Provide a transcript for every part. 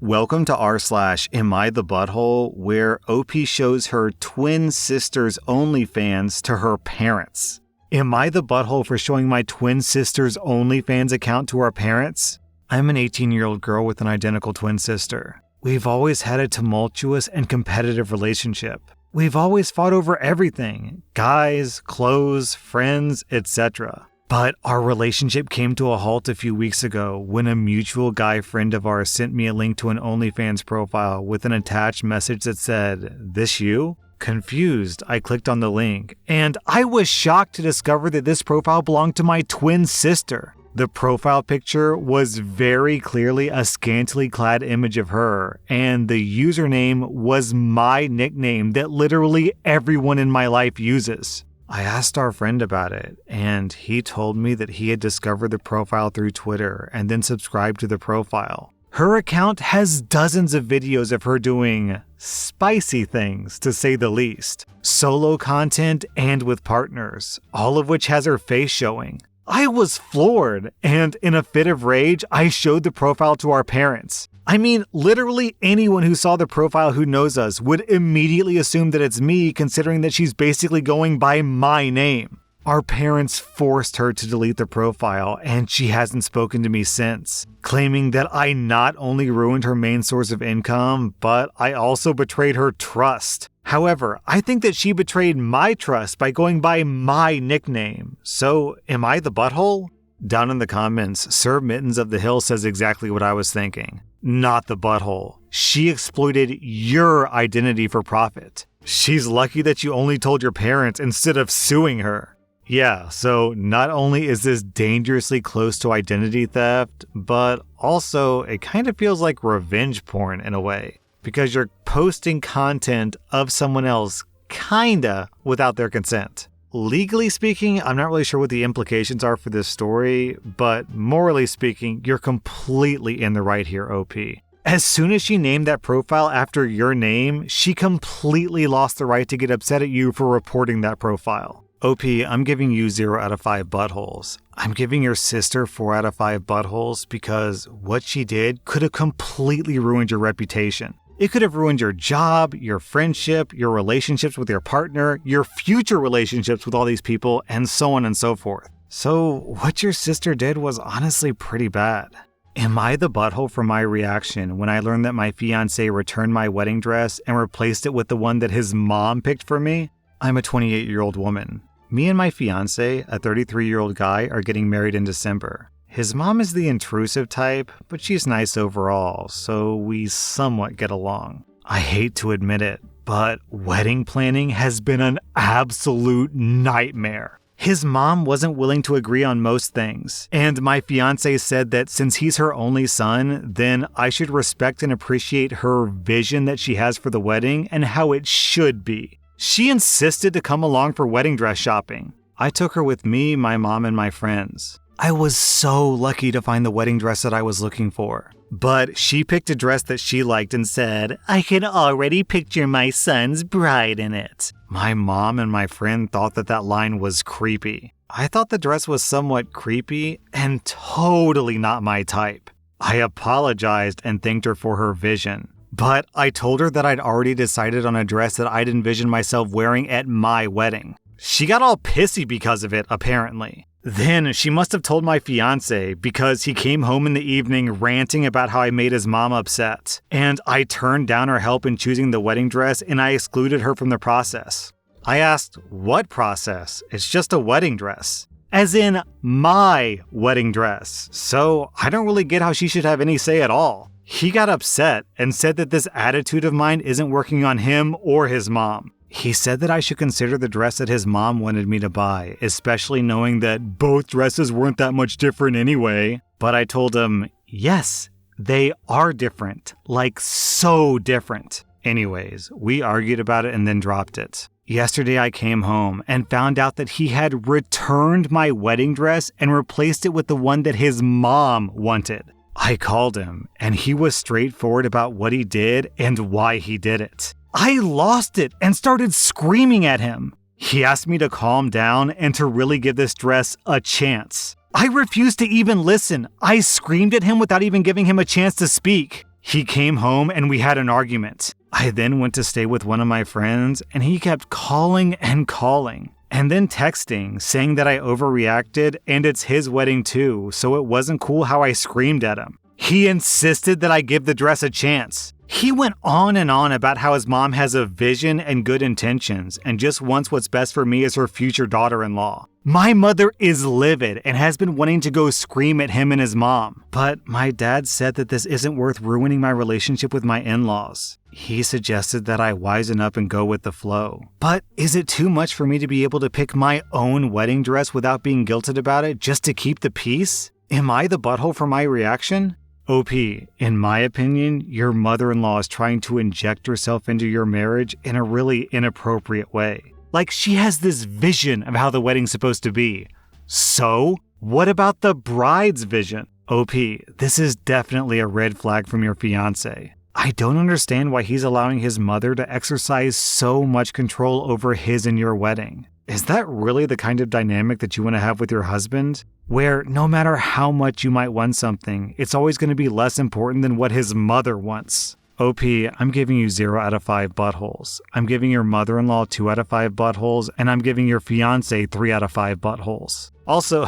Welcome to rSlash Am I the Butthole, where OP shows her twin sister's Onlyfans to her parents. Am I the butthole for showing my twin sister's Onlyfans account to our parents? I'm an 18-year-old girl with an identical twin sister. We've always had a tumultuous and competitive relationship. We've always fought over everything: guys, clothes, friends, etc. But our relationship came to a halt a few weeks ago when a mutual guy friend of ours sent me a link to an OnlyFans profile with an attached message that said, "This you?" Confused, I clicked on the link, and I was shocked to discover that this profile belonged to my twin sister. The profile picture was very clearly a scantily clad image of her, and the username was my nickname that literally everyone in my life uses. I asked our friend about it, and he told me that he had discovered the profile through Twitter and then subscribed to the profile. Her account has dozens of videos of her doing spicy things, to say the least. Solo content and with partners, all of which has her face showing. I was floored, and in a fit of rage, I showed the profile to our parents. I mean, literally anyone who saw the profile who knows us would immediately assume that it's me, considering that she's basically going by my name. Our parents forced her to delete the profile, and she hasn't spoken to me since, claiming that I not only ruined her main source of income, but I also betrayed her trust. However, I think that she betrayed my trust by going by my nickname. So, am I the butthole? Down in the comments, Sir Mittens of the Hill says exactly what I was thinking. Not the butthole. She exploited your identity for profit. She's lucky that you only told your parents instead of suing her. Yeah, so not only is this dangerously close to identity theft, but also it kind of feels like revenge porn in a way, because you're posting content of someone else kinda without their consent. Legally speaking, I'm not really sure what the implications are for this story, but morally speaking, you're completely in the right here, OP. As soon as she named that profile after your name, she completely lost the right to get upset at you for reporting that profile. OP, I'm giving you 0 out of 5 buttholes. I'm giving your sister 4 out of 5 buttholes because what she did could have completely ruined your reputation. It could have ruined your job, your friendship, your relationships with your partner, your future relationships with all these people, and so on and so forth. So what your sister did was honestly pretty bad. Am I the butthole for my reaction when I learned that my fiancé returned my wedding dress and replaced it with the one that his mom picked for me? I'm a 28-year-old woman. Me and my fiancé, a 33-year-old guy, are getting married in December. His mom is the intrusive type, but she's nice overall, so we somewhat get along. I hate to admit it, but wedding planning has been an absolute nightmare. His mom wasn't willing to agree on most things, and my fiancé said that since he's her only son, then I should respect and appreciate her vision that she has for the wedding and how it should be. She insisted to come along for wedding dress shopping. I took her with me, my mom, and my friends. I was so lucky to find the wedding dress that I was looking for. But she picked a dress that she liked and said, "I can already picture my son's bride in it." My mom and my friend thought that that line was creepy. I thought the dress was somewhat creepy and totally not my type. I apologized and thanked her for her vision. But I told her that I'd already decided on a dress that I'd envision myself wearing at my wedding. She got all pissy because of it, apparently. Then she must have told my fiancé because he came home in the evening ranting about how I made his mom upset. And I turned down her help in choosing the wedding dress and I excluded her from the process. I asked, "What process? It's just a wedding dress." As in, my wedding dress. So I don't really get how she should have any say at all. He got upset and said that this attitude of mine isn't working on him or his mom. He said that I should consider the dress that his mom wanted me to buy, especially knowing that both dresses weren't that much different anyway. But I told him, yes, they are different. Like, so different. Anyways, we argued about it and then dropped it. Yesterday I came home and found out that he had returned my wedding dress and replaced it with the one that his mom wanted. I called him, and he was straightforward about what he did and why he did it. I lost it and started screaming at him. He asked me to calm down and to really give this dress a chance. I refused to even listen. I screamed at him without even giving him a chance to speak. He came home and we had an argument. I then went to stay with one of my friends and he kept calling and calling. And then texting, saying that I overreacted and it's his wedding too, so it wasn't cool how I screamed at him. He insisted that I give the dress a chance. He went on and on about how his mom has a vision and good intentions and just wants what's best for me as her future daughter-in-law. My mother is livid and has been wanting to go scream at him and his mom. But my dad said that this isn't worth ruining my relationship with my in-laws. He suggested that I wisen up and go with the flow. But is it too much for me to be able to pick my own wedding dress without being guilted about it just to keep the peace? Am I the butthole for my reaction? OP, in my opinion, your mother-in-law is trying to inject herself into your marriage in a really inappropriate way. Like she has this vision of how the wedding's supposed to be. So, what about the bride's vision? OP, this is definitely a red flag from your fiancé. I don't understand why he's allowing his mother to exercise so much control over his and your wedding. Is that really the kind of dynamic that you want to have with your husband? Where no matter how much you might want something, it's always going to be less important than what his mother wants. OP, I'm giving you 0 out of 5 buttholes. I'm giving your mother-in-law 2 out of 5 buttholes, and I'm giving your fiancé 3 out of 5 buttholes. Also,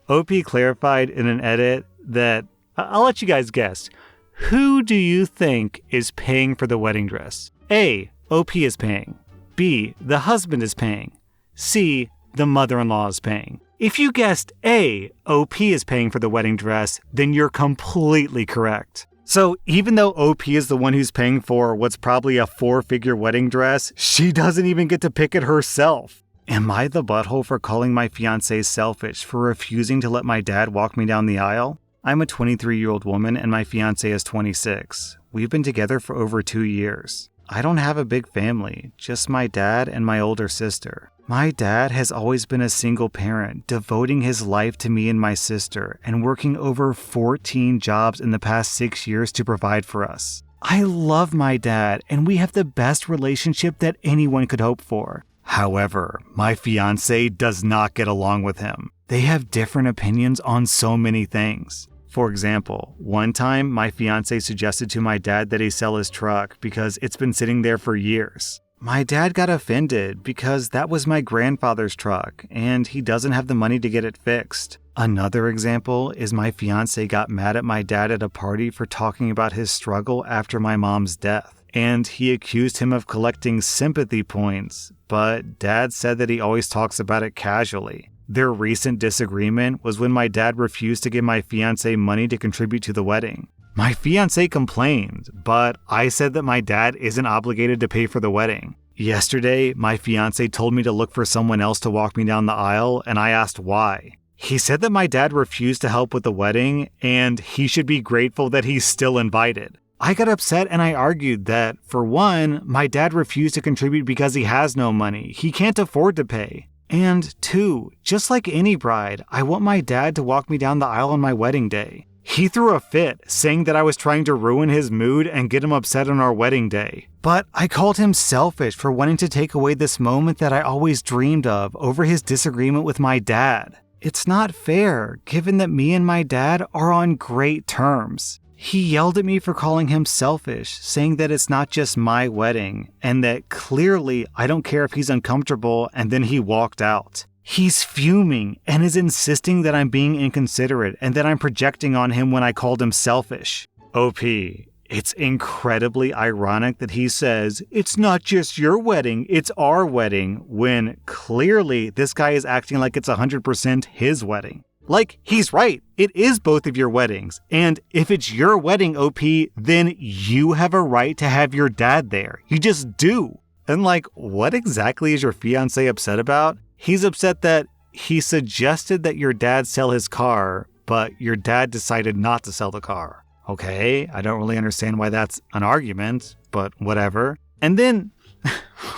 OP clarified in an edit that, I'll let you guys guess. Who do you think is paying for the wedding dress? A, OP is paying. B, the husband is paying. C, the mother-in-law is paying. If you guessed A, OP is paying for the wedding dress, then you're completely correct. So even though OP is the one who's paying for what's probably a 4-figure wedding dress, she doesn't even get to pick it herself. Am I the butthole for calling my fiancé selfish for refusing to let my dad walk me down the aisle? I'm a 23-year-old woman and my fiancé is 26. We've been together for over 2 years. I don't have a big family, just my dad and my older sister. My dad has always been a single parent, devoting his life to me and my sister, and working over 14 jobs in the past 6 years to provide for us. I love my dad, and we have the best relationship that anyone could hope for. However, my fiancé does not get along with him. They have different opinions on so many things. For example, one time my fiancé suggested to my dad that he sell his truck because it's been sitting there for years. My dad got offended because that was my grandfather's truck and he doesn't have the money to get it fixed. Another example is my fiancé got mad at my dad at a party for talking about his struggle after my mom's death, and he accused him of collecting sympathy points, but dad said that he always talks about it casually. Their recent disagreement was when my dad refused to give my fiancé money to contribute to the wedding. My fiancé complained, but I said that my dad isn't obligated to pay for the wedding. Yesterday, my fiancé told me to look for someone else to walk me down the aisle, and I asked why. He said that my dad refused to help with the wedding, and he should be grateful that he's still invited. I got upset and I argued that, for one, my dad refused to contribute because he has no money. He can't afford to pay. And 2, just like any bride, I want my dad to walk me down the aisle on my wedding day. He threw a fit, saying that I was trying to ruin his mood and get him upset on our wedding day. But I called him selfish for wanting to take away this moment that I always dreamed of over his disagreement with my dad. It's not fair, given that me and my dad are on great terms. He yelled at me for calling him selfish, saying that it's not just my wedding, and that clearly I don't care if he's uncomfortable, and then he walked out. He's fuming and is insisting that I'm being inconsiderate and that I'm projecting on him when I called him selfish. OP, it's incredibly ironic that he says, it's not just your wedding, it's our wedding, when clearly this guy is acting like it's 100% his wedding. Like, he's right. It is both of your weddings. And if it's your wedding, OP, then you have a right to have your dad there. You just do. And like, what exactly is your fiancé upset about? He's upset that he suggested that your dad sell his car, but your dad decided not to sell the car. Okay, I don't really understand why that's an argument, but whatever. And then,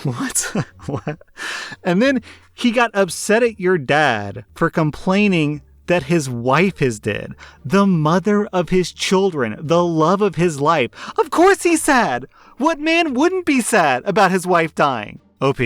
what? And then he got upset at your dad for complaining that his wife is dead, the mother of his children, the love of his life. Of course he's sad. What man wouldn't be sad about his wife dying? OP,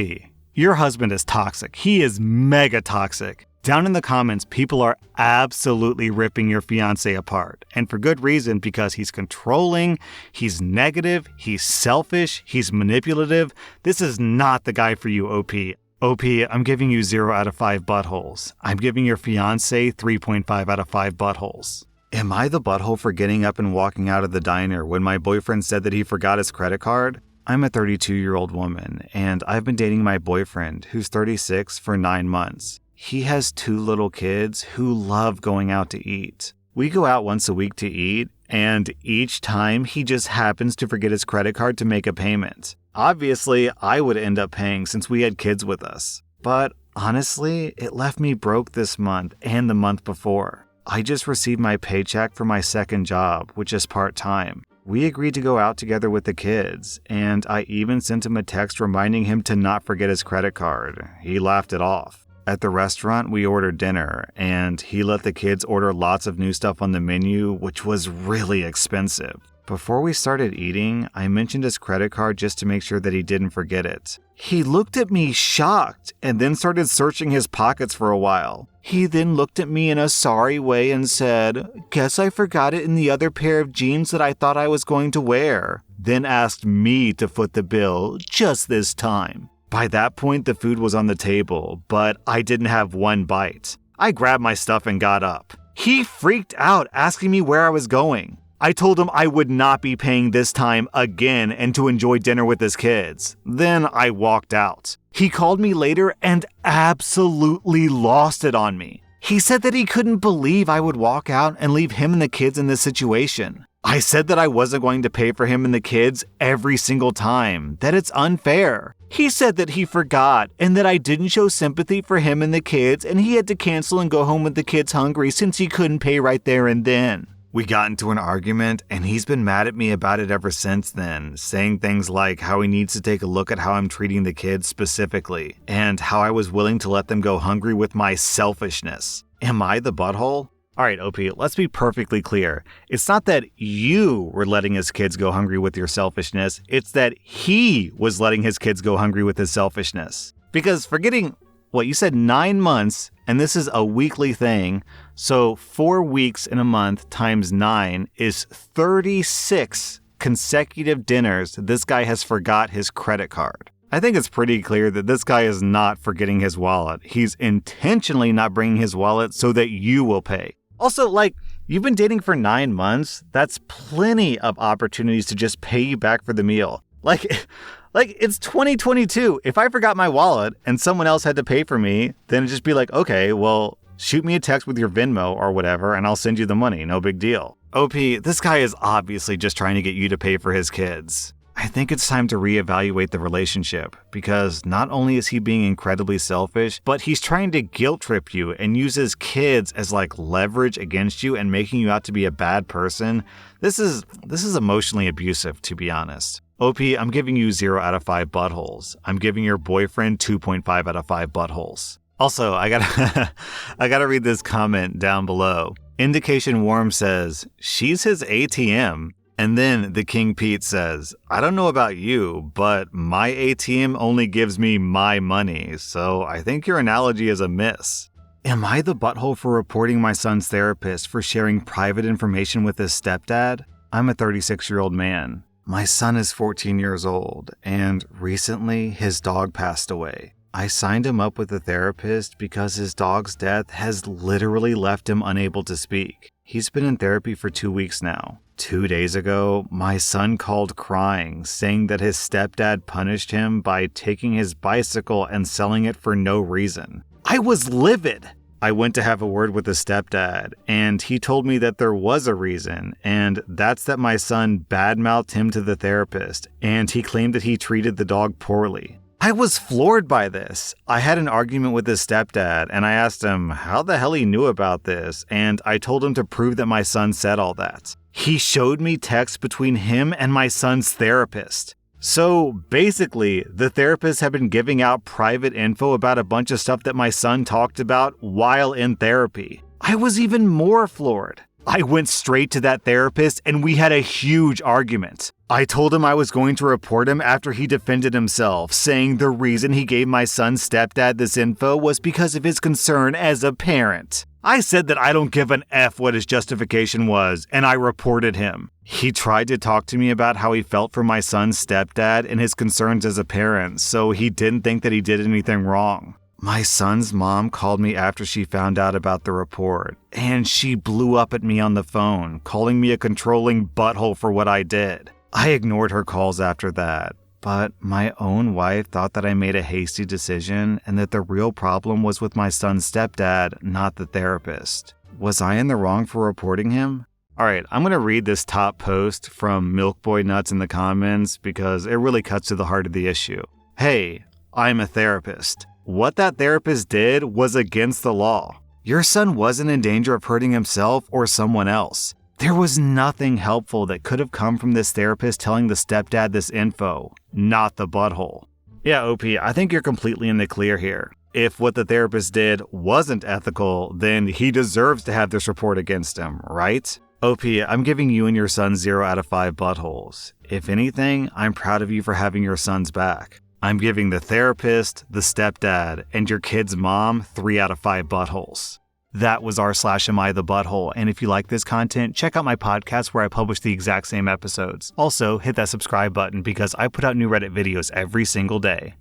your husband is toxic. He is mega toxic. Down in the comments, people are absolutely ripping your fiancé apart. And for good reason, because he's controlling, he's negative, he's selfish, he's manipulative. This is not the guy for you, OP. OP, I'm giving you 0 out of 5 buttholes. I'm giving your fiancé 3.5 out of 5 buttholes. Am I the butthole for getting up and walking out of the diner when my boyfriend said that he forgot his credit card? I'm a 32-year-old woman, and I've been dating my boyfriend, who's 36, for 9 months. He has 2 little kids who love going out to eat. We go out once a week to eat, and each time he just happens to forget his credit card to make a payment. Obviously, I would end up paying since we had kids with us. But honestly, it left me broke this month and the month before. I just received my paycheck for my second job, which is part-time. We agreed to go out together with the kids, and I even sent him a text reminding him to not forget his credit card. He laughed it off. At the restaurant, we ordered dinner, and he let the kids order lots of new stuff on the menu, which was really expensive. Before we started eating, I mentioned his credit card just to make sure that he didn't forget it. He looked at me shocked and then started searching his pockets for a while. He then looked at me in a sorry way and said, "Guess I forgot it in the other pair of jeans that I thought I was going to wear." Then asked me to foot the bill just this time. By that point, the food was on the table, but I didn't have one bite. I grabbed my stuff and got up. He freaked out, asking me where I was going. I told him I would not be paying this time again and to enjoy dinner with his kids. Then I walked out. He called me later and absolutely lost it on me. He said that he couldn't believe I would walk out and leave him and the kids in this situation. I said that I wasn't going to pay for him and the kids every single time, that it's unfair. He said that he forgot and that I didn't show sympathy for him and the kids and he had to cancel and go home with the kids hungry since he couldn't pay right there and then. We got into an argument, and he's been mad at me about it ever since then, saying things like how he needs to take a look at how I'm treating the kids specifically, and how I was willing to let them go hungry with my selfishness. Am I the butthole? Alright, OP, let's be perfectly clear. It's not that you were letting his kids go hungry with your selfishness, it's that he was letting his kids go hungry with his selfishness. Because forgetting, you said 9 months, and this is a weekly thing, so 4 weeks in a month times 9 is 36 consecutive dinners this guy has forgot his credit card. I think it's pretty clear that this guy is not forgetting his wallet. He's intentionally not bringing his wallet so that you will pay. Also, you've been dating for 9 months. That's plenty of opportunities to just pay you back for the meal. It's 2022. If I forgot my wallet and someone else had to pay for me, then it'd just be like, okay, well, shoot me a text with your Venmo or whatever, and I'll send you the money. No big deal. OP, this guy is obviously just trying to get you to pay for his kids. I think it's time to reevaluate the relationship, because not only is he being incredibly selfish, but he's trying to guilt trip you and use his kids as leverage against you and making you out to be a bad person. This is emotionally abusive, to be honest. OP, I'm giving you 0 out of 5 buttholes. I'm giving your boyfriend 2.5 out of 5 buttholes. Also, I gotta read this comment down below. Indication Warm says, "She's his ATM." And then the King Pete says, "I don't know about you, but my ATM only gives me my money, so I think your analogy is a miss." Am I the butthole for reporting my son's therapist for sharing private information with his stepdad? I'm a 36-year-old man. My son is 14 years old, and recently his dog passed away. I signed him up with a therapist because his dog's death has literally left him unable to speak. He's been in therapy for 2 weeks now. 2 days ago, my son called crying, saying that his stepdad punished him by taking his bicycle and selling it for no reason. I was livid. I went to have a word with his stepdad, and he told me that there was a reason, and that's that my son badmouthed him to the therapist, and he claimed that he treated the dog poorly. I was floored by this. I had an argument with his stepdad, and I asked him how the hell he knew about this, and I told him to prove that my son said all that. He showed me texts between him and my son's therapist. So basically, the therapists have been giving out private info about a bunch of stuff that my son talked about while in therapy. I was even more floored. I went straight to that therapist and we had a huge argument. I told him I was going to report him after he defended himself, saying the reason he gave my son's stepdad this info was because of his concern as a parent. I said that I don't give an F what his justification was, and I reported him. He tried to talk to me about how he felt for my son's stepdad and his concerns as a parent, so he didn't think that he did anything wrong. My son's mom called me after she found out about the report, and she blew up at me on the phone, calling me a controlling butthole for what I did. I ignored her calls after that, but my own wife thought that I made a hasty decision and that the real problem was with my son's stepdad, not the therapist. Was I in the wrong for reporting him? Alright, I'm going to read this top post from Milkboy Nuts in the comments because it really cuts to the heart of the issue. Hey, I'm a therapist. What that therapist did was against the law. Your son wasn't in danger of hurting himself or someone else. There was nothing helpful that could have come from this therapist telling the stepdad this info, not the butthole. Yeah, OP, I think you're completely in the clear here. If what the therapist did wasn't ethical, then he deserves to have this report against him, right? OP, I'm giving you and your son 0 out of 5 buttholes. If anything, I'm proud of you for having your son's back. I'm giving the therapist, the stepdad, and your kid's mom 3 out of 5 buttholes. That was rSlash and if you like this content, check out my podcast where I publish the exact same episodes. Also, hit that subscribe button because I put out new Reddit videos every single day.